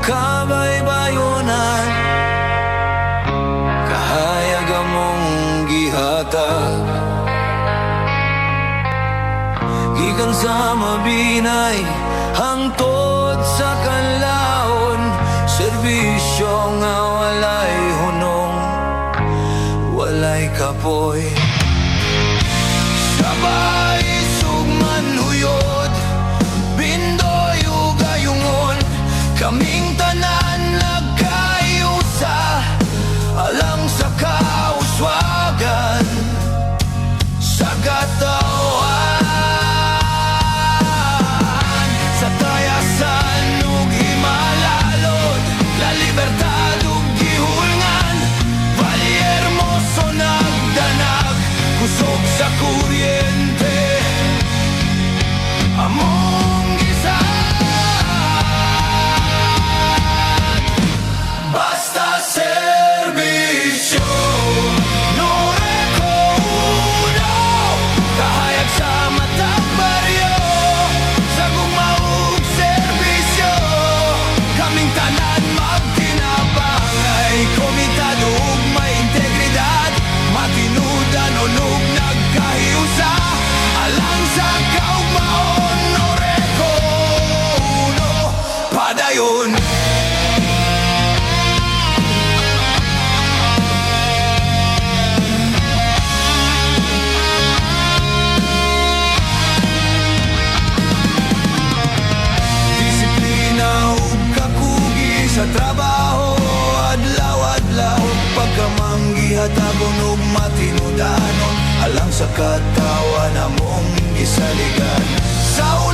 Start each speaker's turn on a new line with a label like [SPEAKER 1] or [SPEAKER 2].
[SPEAKER 1] kabaybayonan, kahayag among gihatag gikan sa mabinay hangtod sa kanlaon. Serbisyo nga walay hunong, walay kapoy. Sabay sugman huyod, bindoy ug gayungon, kaming tanan nagkayusa alang sa kauswagan sa katawan. Sa tayasan ug himalalod, la libertad ug gihulngan, Valle Hermoso nagdanag, kusog sa kuryente among gisad. Basta serbisyo, Noreco Uno, kahayag sa matang baryo, sa gumaog serbisyo, kaming tanan magtinabangay, komitado ug may integridad, matinudan unog nagkahiusa alang sa kaugmaon. Noreco Uno, padayon. Sa trabaho, adlaw-adlaw, pagkamanggihatabon ug matinudanon alang sa katawan among gisaligan. Sa